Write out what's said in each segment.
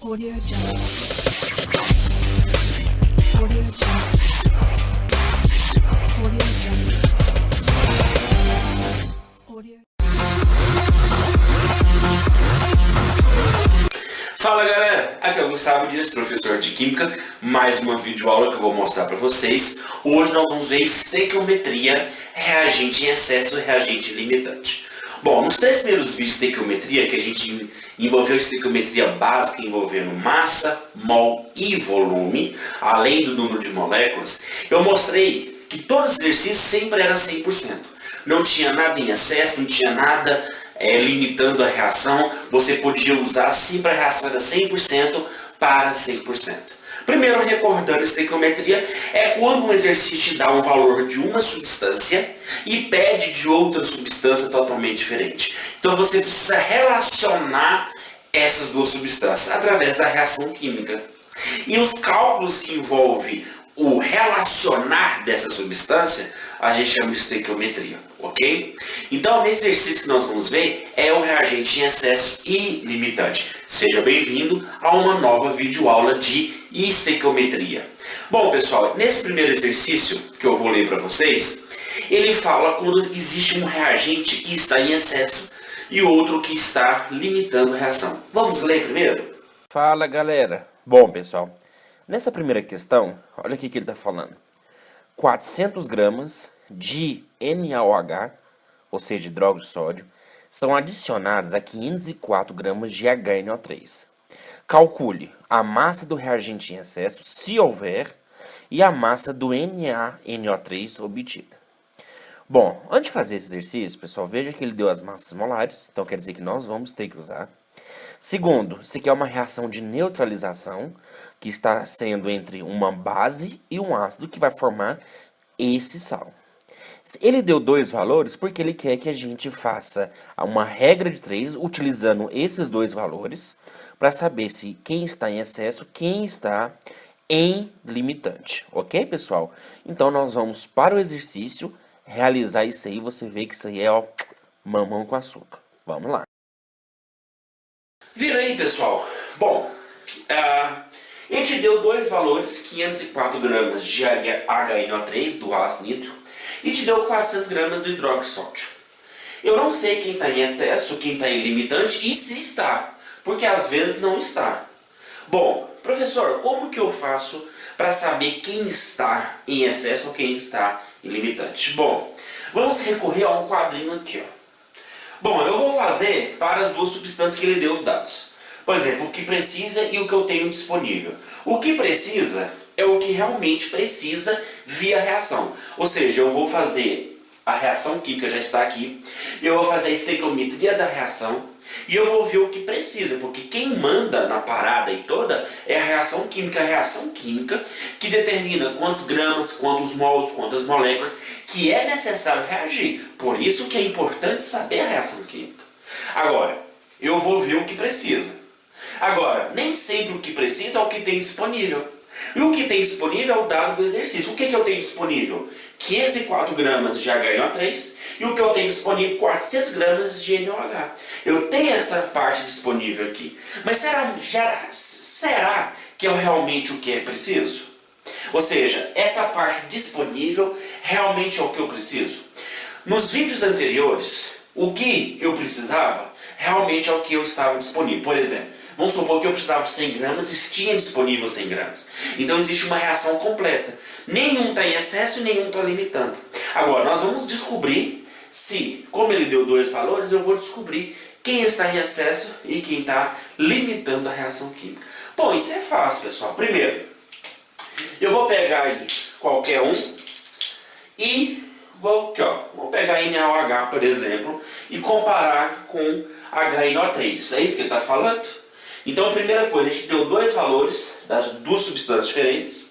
Audio Jungle. Audio Jungle. Audio Jungle. Audio. Fala galera, aqui é o Gustavo Dias, professor de Química, mais uma videoaula que eu vou mostrar para vocês. Hoje nós vamos ver estequiometria, reagente em excesso e reagente limitante. Bom, nos 3 primeiros vídeos de estequiometria, que a gente envolveu estequiometria básica envolvendo massa, mol e volume, além do número de moléculas, eu mostrei que todos os exercícios sempre eram 100%. Não tinha nada em excesso, não tinha nada limitando a reação, você podia usar sempre a reação era 100% para 100%. Primeiro, recordando a estequiometria, é quando um exercício te dá um valor de uma substância e pede de outra substância totalmente diferente. Então você precisa relacionar essas duas substâncias através da reação química. E os cálculos que envolvem o relacionar dessa substância, a gente chama de estequiometria, ok? Então, nesse exercício que nós vamos ver é o reagente em excesso e limitante. Seja bem-vindo a uma nova videoaula de estequiometria. Bom, pessoal, nesse primeiro exercício que eu vou ler para vocês, ele fala quando existe um reagente que está em excesso e outro que está limitando a reação. Vamos ler primeiro? Fala, galera. Bom, pessoal, nessa primeira questão, olha o que ele está falando. 400 gramas de NaOH, ou seja, hidróxido de sódio, são adicionados a 504 gramas de HNO3. Calcule a massa do reagente em excesso, se houver, e a massa do NaNO3 obtida. Bom, antes de fazer esse exercício, pessoal, veja que ele deu as massas molares, então quer dizer que nós vamos ter que usar. Segundo, isso aqui é uma reação de neutralização, que está sendo entre uma base e um ácido, que vai formar esse sal. Ele deu 2 valores porque ele quer que a gente faça uma regra de 3, utilizando esses 2 valores, para saber se quem está em excesso, quem está em limitante. Ok, pessoal? Então, nós vamos para o exercício, realizar isso aí, você vê que isso aí é, ó, mamão com açúcar. Vamos lá. Vira aí, pessoal. Bom, ele te deu 2 valores, 504 gramas de HNO3, do ácido nítrico, e te deu 400 gramas do hidróxido de sódio. Eu não sei quem está em excesso, quem está em limitante e se está, porque às vezes não está. Bom, professor, como que eu faço para saber quem está em excesso ou quem está em limitante? Bom, vamos recorrer a um quadrinho aqui, ó. Bom, eu vou fazer para as 2 substâncias que ele deu os dados. Por exemplo, o que precisa e o que eu tenho disponível. O que precisa é o que realmente precisa via reação. Ou seja, eu vou fazer a reação química, já está aqui. Eu vou fazer a estequiometria da reação. E eu vou ver o que precisa, porque quem manda na parada aí toda é a reação química que determina quantos gramas, quantos mols, quantas moléculas que é necessário reagir. Por isso que é importante saber a reação química. Agora, eu vou ver o que precisa. Agora, nem sempre o que precisa é o que tem disponível. E o que tem disponível é o dado do exercício. O que eu tenho disponível? 504 gramas de HNO3 e o que eu tenho disponível? 400 gramas de NaOH. Eu tenho essa parte disponível aqui. Mas será que é realmente o que é preciso? Ou seja, essa parte disponível realmente é o que eu preciso? Nos vídeos anteriores, o que eu precisava realmente é o que eu estava disponível. Por exemplo, vamos supor que eu precisava de 100 gramas e tinha disponível 100 gramas. Então existe uma reação completa. Nenhum está em excesso e nenhum está limitando. Agora, nós vamos descobrir se, como ele deu 2 valores, eu vou descobrir quem está em excesso e quem está limitando a reação química. Bom, isso é fácil, pessoal. Primeiro, eu vou pegar aí qualquer um e vou pegar NaOH, por exemplo, e comparar com HNO3. É isso que ele está falando? Então, a primeira coisa, a gente deu 2 valores das 2 substâncias diferentes.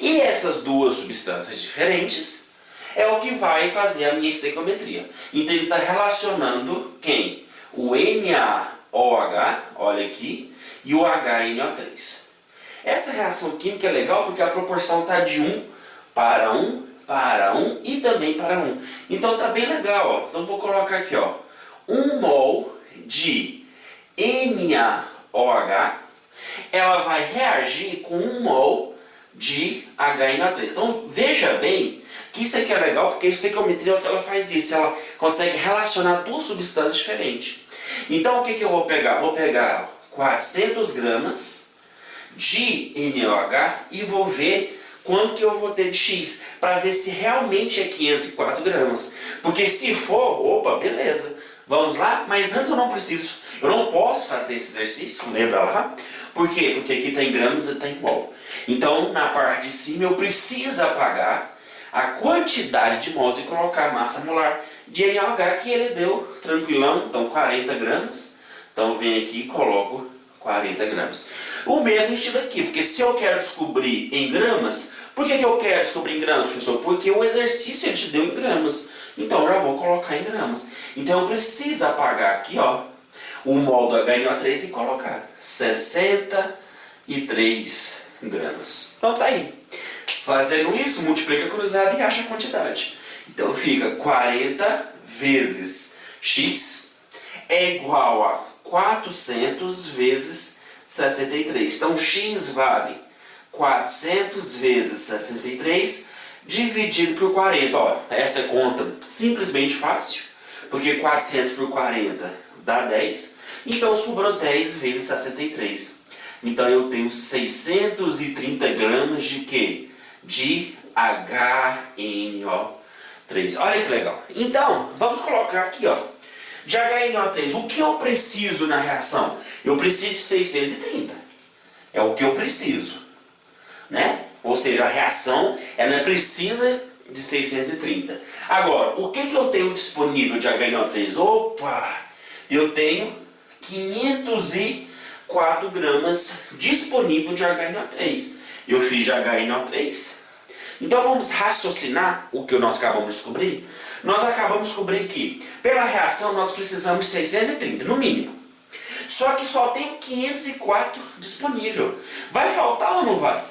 E essas 2 substâncias diferentes é o que vai fazer a minha estequiometria. Então, ele está relacionando quem? O NaOH, olha aqui, e o HNO3. Essa reação química é legal porque a proporção está de 1 para 1 para 1 e também para 1. Então, está bem legal. Ó. Então, vou colocar aqui, ó, 1 mol de NaOH ela vai reagir com 1 mol de HNO3. Então veja bem que isso aqui é legal, porque a estequiometria é o que ela faz isso, ela consegue relacionar duas substâncias diferentes. Então o que eu vou pegar? Vou pegar 400 gramas de NaOH e vou ver quanto que eu vou ter de X, para ver se realmente é 504 gramas. Porque se for, opa, beleza, vamos lá, mas antes eu não posso fazer esse exercício, lembra lá? Por quê? Porque aqui está em gramas e está em mol. Então, na parte de cima, eu preciso apagar a quantidade de mols e colocar a massa molar de NaOH que ele deu, tranquilão, então 40 gramas. Então, vem aqui e coloco 40 gramas. O mesmo estilo aqui, porque se eu quero descobrir em gramas, por que eu quero descobrir em gramas, professor? Porque o exercício ele te deu em gramas. Então, eu já vou colocar em gramas. Então, eu preciso apagar aqui, ó, o mol do HNO3 e colocar 63 gramas. Então tá aí. Fazendo isso, multiplica cruzado e acha a quantidade. Então fica 40 vezes x é igual a 400 vezes 63. Então x vale 400 vezes 63 dividido por 40. Ó, essa é conta simplesmente fácil, porque 400 por 40 dá 10. Então sobrou 10 vezes 63. Então eu tenho 630 gramas de quê? De HNO3. Olha que legal. Então, vamos colocar aqui, ó, de HNO3. O que eu preciso na reação? Eu preciso de 630. É o que eu preciso, né? Ou seja, a reação, ela precisa de 630. Agora, o que eu tenho disponível de HNO3? Opa! Eu tenho 504 gramas disponível de HNO3. Eu fiz de HNO3. Então vamos raciocinar o que nós acabamos de descobrir. Nós acabamos de descobrir que pela reação nós precisamos de 630 no mínimo. Só que só tenho 504 disponível. Vai faltar ou não vai?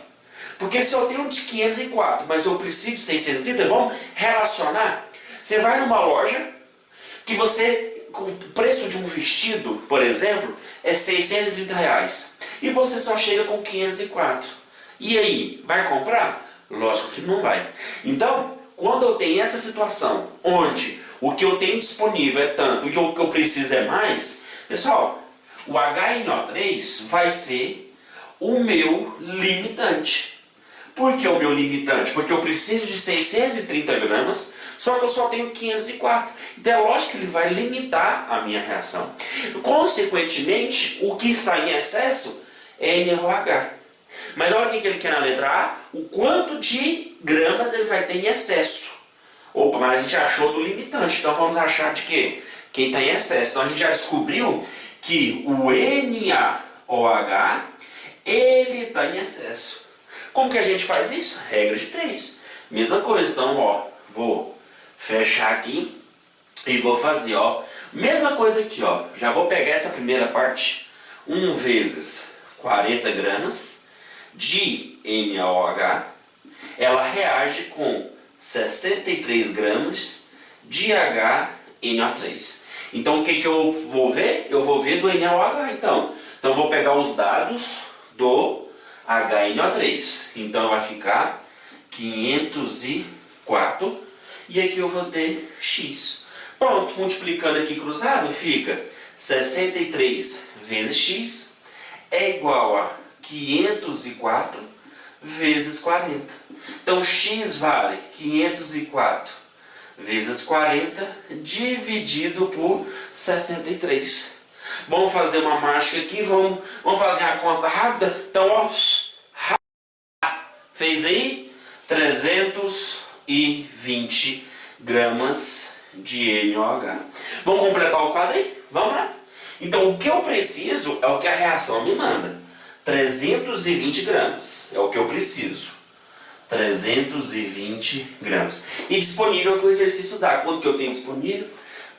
Porque se eu tenho de 504, mas eu preciso de 630, vamos relacionar. Você vai numa loja que o preço de um vestido, por exemplo, é R$630. E você só chega com 504. E aí, vai comprar? Lógico que não vai. Então, quando eu tenho essa situação, onde o que eu tenho disponível é tanto e o que eu preciso é mais, pessoal, o HNO3 vai ser o meu limitante. Por que o meu limitante? Porque eu preciso de 630 gramas, só que eu só tenho 504. Então é lógico que ele vai limitar a minha reação. Consequentemente, o que está em excesso é NaOH. Mas olha o que ele quer na letra A, o quanto de gramas ele vai ter em excesso. Opa, mas a gente achou do limitante, então vamos achar de quê? Quem está em excesso. Então a gente já descobriu que o NaOH, ele está em excesso. Como que a gente faz isso? Regra de 3. Mesma coisa, então ó, vou fechar aqui e vou fazer, ó, mesma coisa aqui, ó. Já vou pegar essa primeira parte, 1 vezes 40 gramas de NaOH, ela reage com 63 gramas de HNO3. Então o que eu vou ver? Eu vou ver do NaOH, então eu vou pegar os dados do HNO3. Então vai ficar 504 e aqui eu vou ter X. Pronto, multiplicando aqui cruzado fica 63 vezes X é igual a 504 vezes 40. Então X vale 504 vezes 40 dividido por 63. Vamos fazer uma mágica aqui, vamos fazer a conta rápida. Então, ó, fez aí 320 gramas de NaOH. Vamos completar o quadro aí? Vamos lá? Então, o que eu preciso é o que a reação me manda. 320 gramas é o que eu preciso. 320 gramas. E disponível que o exercício dá. Quanto que eu tenho disponível?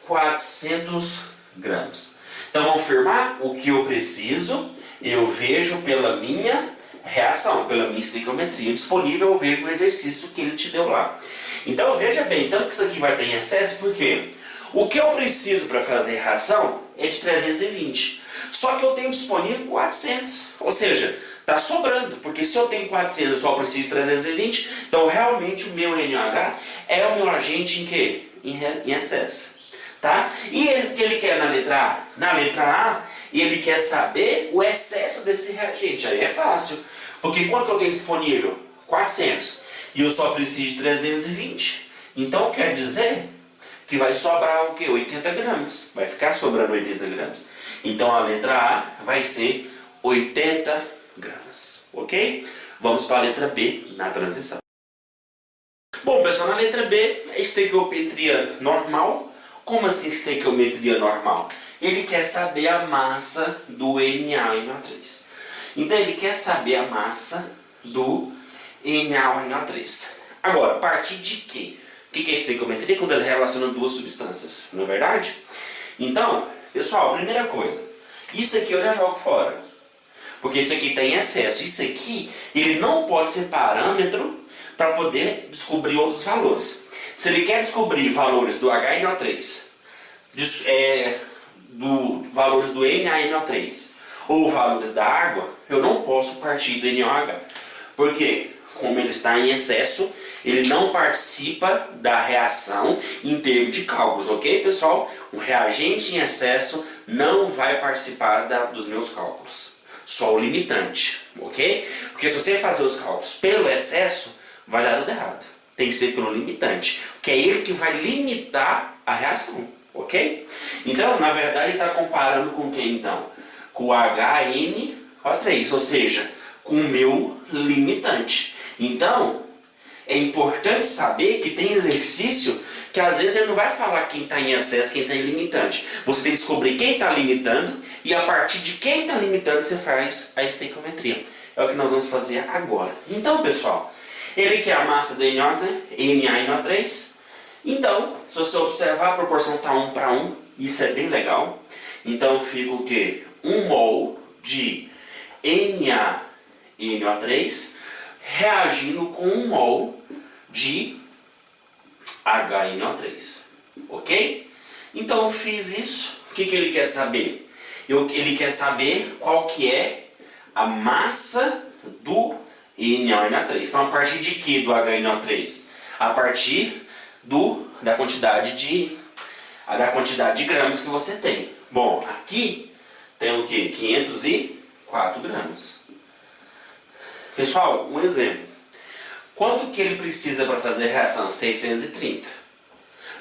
400 gramas. Então, vamos afirmar o que eu preciso. Eu vejo pela minha reação, pela minha estequiometria. Disponível, eu vejo o exercício que ele te deu lá. Então, veja bem, tanto que isso aqui vai ter em excesso, por quê? O que eu preciso para fazer reação é de 320. Só que eu tenho disponível 400, ou seja, está sobrando, porque se eu tenho 400 eu só preciso de 320, então realmente o meu NaOH é o meu agente em quê? Em excesso. Tá? E o que ele quer na letra A? Na letra A, ele quer saber o excesso desse reagente. Aí é fácil, porque quanto que eu tenho disponível? 400. E eu só preciso de 320. Então quer dizer que vai sobrar o quê? 80 gramas. Vai ficar sobrando 80 gramas. Então a letra A vai ser 80 gramas. Ok? Vamos para a letra B na transição. Bom, pessoal, na letra B, estequiometria normal. Como assim estequiometria normal? Ele quer saber a massa do NaOH3. Então ele quer saber a massa do NaOH3. Agora, a partir de quê? O que é estequiometria? Quando ele relaciona duas substâncias, não é verdade? Então, pessoal, primeira coisa, isso aqui eu já jogo fora. Porque isso aqui tem excesso. Isso aqui, ele não pode ser parâmetro para poder descobrir outros valores. Se ele quer descobrir valores do HNO3, valores do NaNO3 ou valores da água, eu não posso partir do NaOH. Por quê? Como ele está em excesso, ele não participa da reação em termos de cálculos, ok, pessoal? Um reagente em excesso não vai participar dos meus cálculos, só o limitante, ok? Porque se você fazer os cálculos pelo excesso, vai dar tudo errado. Tem que ser pelo limitante, que é ele que vai limitar a reação, ok? Então, na verdade, ele está comparando com quem então? Com o HNO3, ou seja, com o meu limitante. Então, é importante saber que tem exercício que às vezes ele não vai falar quem está em excesso, quem está em limitante. Você tem que descobrir quem está limitando e a partir de quem está limitando você faz a estequiometria. É o que nós vamos fazer agora. Então, pessoal, ele quer a massa do NaNO3. Então, se você observar, a proporção está 1 para 1. Isso é bem legal. Então, fica o quê? 1 mol de NaNO3 reagindo com 1 mol de HNO3. Ok? Então, eu fiz isso. O que ele quer saber? Ele quer saber qual que é a massa do NaOH3. Então, a partir de que do HNO3? A partir da quantidade de gramas que você tem. Bom, aqui tem o que? 504 gramas. Pessoal, um exemplo. Quanto que ele precisa para fazer a reação? 630.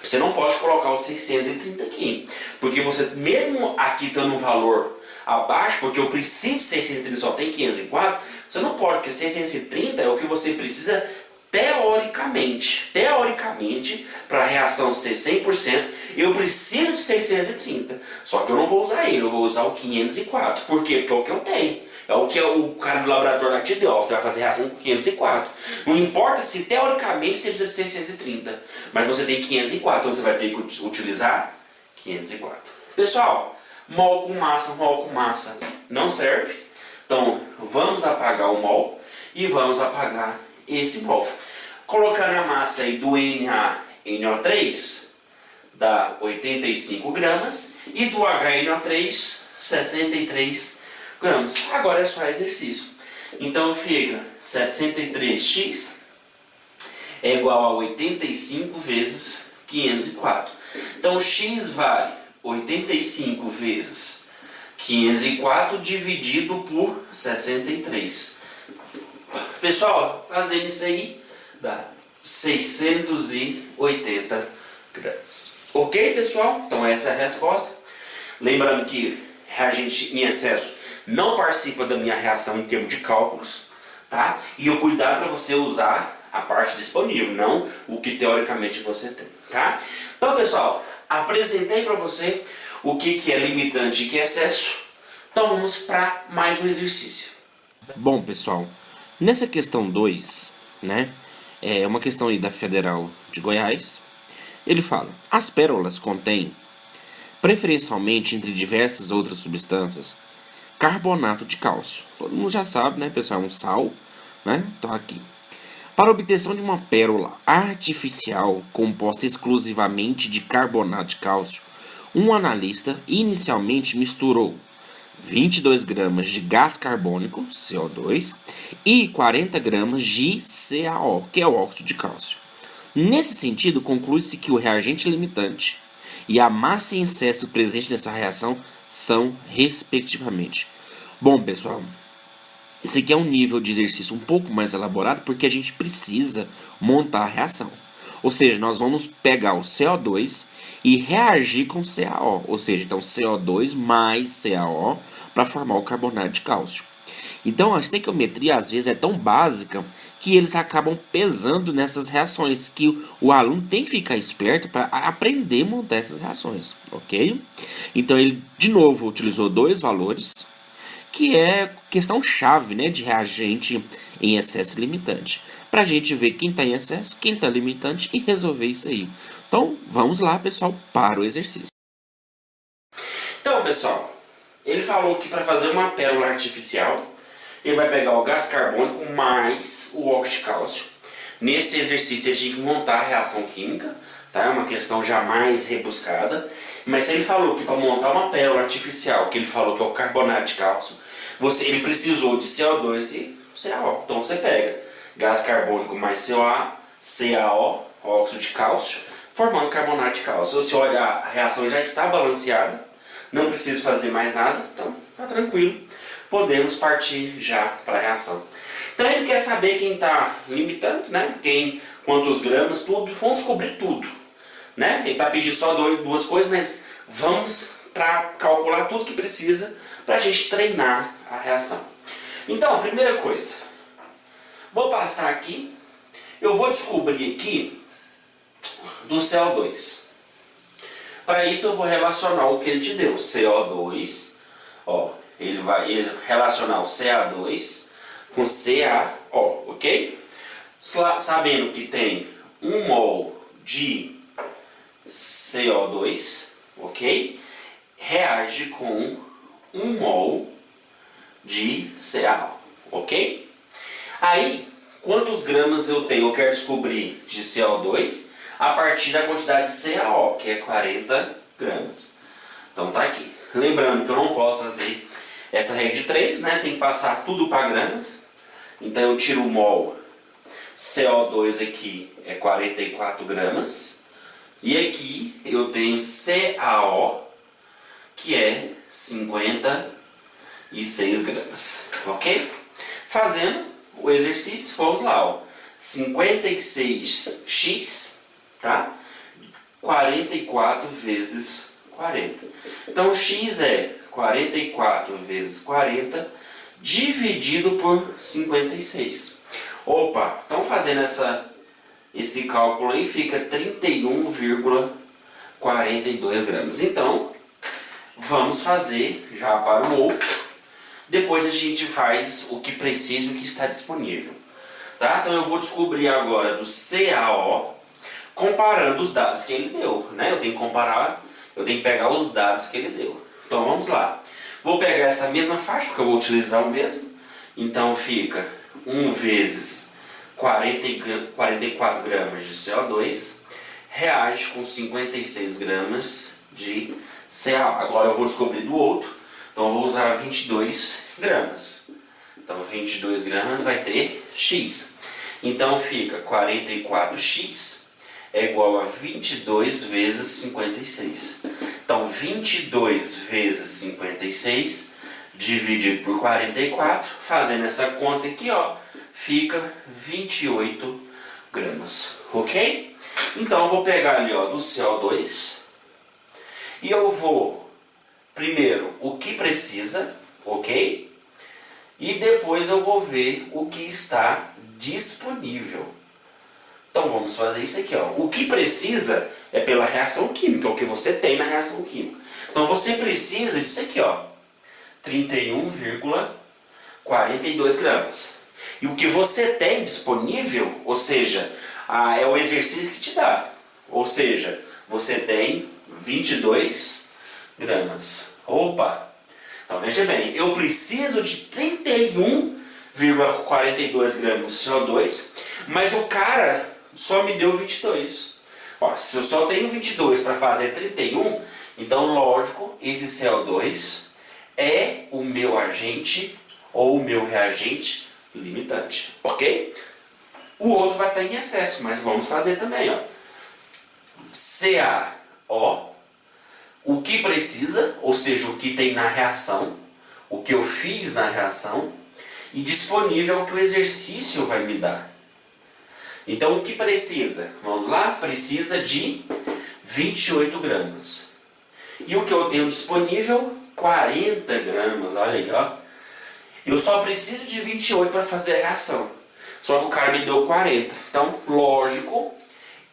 Você não pode colocar os 630 aqui, porque você, mesmo aqui estando um valor abaixo, porque eu preciso de 630 só tem 504, você não pode, porque 630 é o que você precisa teoricamente. Teoricamente, para a reação ser 100%, eu preciso de 630. Só que eu não vou usar ele, eu vou usar o 504. Por quê? Porque é o que eu tenho. É o que o cara do laboratório lá te deu. Você vai fazer reação com 504. Não importa se teoricamente você precisa de 630. Mas você tem 504, então você vai ter que utilizar 504. Pessoal, mol com massa não serve. Então vamos apagar o mol e vamos apagar esse mol. Colocando a massa aí do NaNO3 dá 85 gramas e do HNO3 63 gramas. Agora é só exercício. Então fica 63x é igual a 85 vezes 504. Então x vale 85 vezes 504 dividido por 63. Pessoal, fazendo isso aí dá 680 gramas. Ok, pessoal? Então essa é a resposta. Lembrando que reagente em excesso não participa da minha reação em termos de cálculos, tá? E o cuidado para você usar a parte disponível, não o que teoricamente você tem, tá? Então, pessoal, apresentei para você o que é limitante e o que é excesso. Então vamos para mais um exercício. Bom, pessoal, nessa questão 2, né, é uma questão aí da Federal de Goiás, ele fala: as pérolas contêm, preferencialmente entre diversas outras substâncias, carbonato de cálcio. Todo mundo já sabe, né, pessoal, é um sal, né, então aqui. Para a obtenção de uma pérola artificial composta exclusivamente de carbonato de cálcio, um analista inicialmente misturou 22 gramas de gás carbônico, CO2, e 40 gramas de CaO, que é o óxido de cálcio. Nesse sentido, conclui-se que o reagente limitante e a massa em excesso presente nessa reação são, respectivamente. Bom, pessoal, esse aqui é um nível de exercício um pouco mais elaborado porque a gente precisa montar a reação. Ou seja, nós vamos pegar o CO2 e reagir com CaO. Ou seja, então CO2 mais CaO para formar o carbonato de cálcio. Então a estequiometria às vezes é tão básica que eles acabam pesando nessas reações, que o aluno tem que ficar esperto para aprender a montar essas reações, ok? Então ele de novo utilizou dois valores, que é questão chave, né, de reagente em excesso e limitante, para a gente ver quem está em excesso, quem está limitante e resolver isso aí. Então vamos lá, pessoal, para o exercício. Então, pessoal, ele falou que para fazer uma pérola artificial, ele vai pegar o gás carbônico mais o óxido de cálcio. Nesse exercício ele tinha que montar a reação química, tá? É uma questão já mais rebuscada. Mas se ele falou que para montar uma pérola artificial, que ele falou que é o carbonato de cálcio, ele precisou de CO2 e CaO. Então você pega gás carbônico mais CaO, óxido de cálcio, formando carbonato de cálcio. Se você olhar, a reação já está balanceada, não precisa fazer mais nada, então tá tranquilo. Podemos partir já para a reação. Então ele quer saber quem está limitando, né? Quantos gramas, tudo. Vamos descobrir tudo, né? Ele está pedindo só duas coisas, mas vamos para calcular tudo que precisa para a gente treinar a reação. Então, primeira coisa, vou passar aqui, eu vou descobrir aqui do CO2. Para isso eu vou relacionar o que ele te deu, CO2, ó. Ele vai relacionar o Ca2 com CaO, ok? Sabendo que tem 1 mol de CO2, ok? Reage com 1 mol de CaO, ok? Aí, quantos gramas eu tenho? Eu quero descobrir de CO2 a partir da quantidade de CaO, que é 40 gramas. Então tá aqui. Lembrando que eu não posso fazer essa regra de 3, né? Tem que passar tudo para gramas. Então eu tiro o mol, CO2 aqui é 44 gramas. E aqui eu tenho CaO, que é 56 gramas. Ok? Fazendo o exercício, vamos lá. Ó. 56x, tá? 44 vezes 40. Então x é 44 vezes 40 dividido por 56. Opa, então fazendo esse cálculo aí fica 31,42 gramas. Então, vamos fazer já para o outro. Depois a gente faz o que precisa e o que está disponível. Tá? Então eu vou descobrir agora do CaO comparando os dados que ele deu. Né? Eu tenho que comparar, eu tenho que pegar os dados que ele deu. Então vamos lá. Vou pegar essa mesma faixa, porque eu vou utilizar o mesmo. Então fica 1 vezes 44 gramas de CO2 reage com 56 gramas de CaO. Agora eu vou descobrir do outro. Então eu vou usar 22 gramas. Então 22 gramas vai ter X. Então fica 44x é igual a 22 vezes 56. Então 22 vezes 56 dividido por 44, fazendo essa conta aqui, ó, fica 28 gramas, ok? Então eu vou pegar ali, ó, do CO2 e eu vou primeiro o que precisa, ok? E depois eu vou ver o que está disponível. Então vamos fazer isso aqui, ó. O que precisa é pela reação química, o que você tem na reação química. Então você precisa disso aqui, ó, 31,42 gramas. E o que você tem disponível, ou seja, é o exercício que te dá. Ou seja, você tem 22 gramas. Opa! Então veja bem, eu preciso de 31,42 gramas de CO2, mas o cara só me deu 22. Ó, se eu só tenho 22 para fazer 31, então lógico, esse CO2 é o meu agente ou o meu reagente limitante, ok? O outro vai estar em excesso, mas vamos fazer também, ó. CaO, o que precisa, ou seja, o que tem na reação, o que eu fiz na reação, e disponível o que o exercício vai me dar. Então, o que precisa? Vamos lá? Precisa de 28 gramas. E o que eu tenho disponível? 40 gramas, olha aí, ó. Eu só preciso de 28 para fazer a reação. Só que o cara me deu 40. Então, lógico,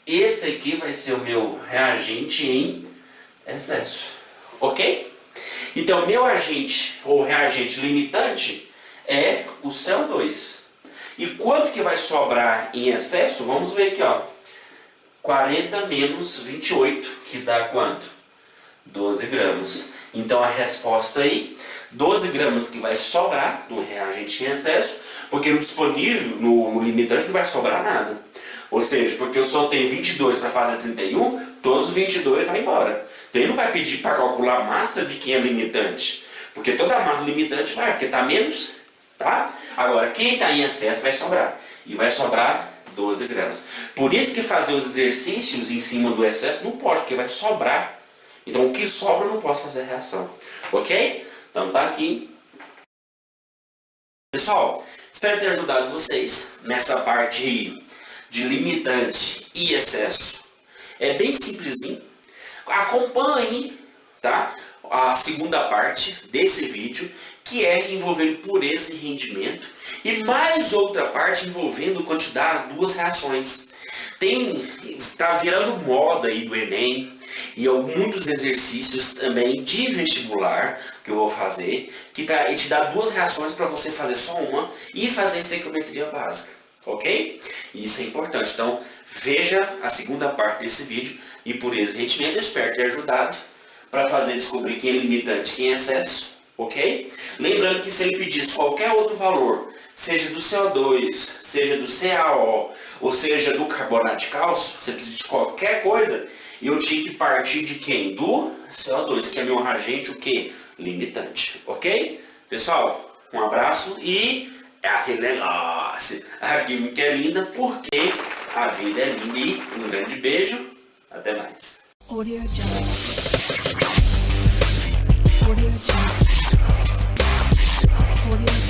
esse aqui vai ser o meu reagente em excesso. Ok? Então, meu agente ou reagente limitante é o CO2. E quanto que vai sobrar em excesso? Vamos ver aqui, ó. 40 menos 28, que dá quanto? 12 gramas. Então a resposta aí, 12 gramas que vai sobrar do reagente em excesso, porque no disponível, no limitante não vai sobrar nada. Ou seja, porque eu só tenho 22 para fazer 31, todos os 22 vai embora. Então ele não vai pedir para calcular a massa de quem é limitante, porque toda a massa limitante vai, porque está menos, tá? Agora, quem está em excesso vai sobrar, e vai sobrar 12 gramas. Por isso que fazer os exercícios em cima do excesso não pode, porque vai sobrar. Então o que sobra eu não posso fazer reação. Ok? Então tá aqui. Pessoal, espero ter ajudado vocês nessa parte de limitante e excesso. É bem simplesinho. Acompanhe, tá? A segunda parte desse vídeo, que é envolvendo pureza e rendimento, e mais outra parte envolvendo quantidade, duas reações. Tá virando moda aí do Enem, e muitos exercícios também de vestibular que eu vou fazer, que te dá duas reações para você fazer só uma e fazer estequiometria básica, ok? Isso é importante. Então veja a segunda parte desse vídeo e pureza e rendimento. Eu espero ter ajudado para fazer descobrir quem é limitante e quem é excesso, ok? Lembrando que se ele pedisse qualquer outro valor, seja do CO2, seja do CaO, ou seja do carbonato de cálcio, você precisa de qualquer coisa, eu tinha que partir de quem? Do CO2, que é meu reagente, o que? Limitante, ok? Pessoal, um abraço e é aquele negócio. A química é linda porque a vida é linda e um grande beijo, até mais. Audio Jungle. Audio Jungle. Audio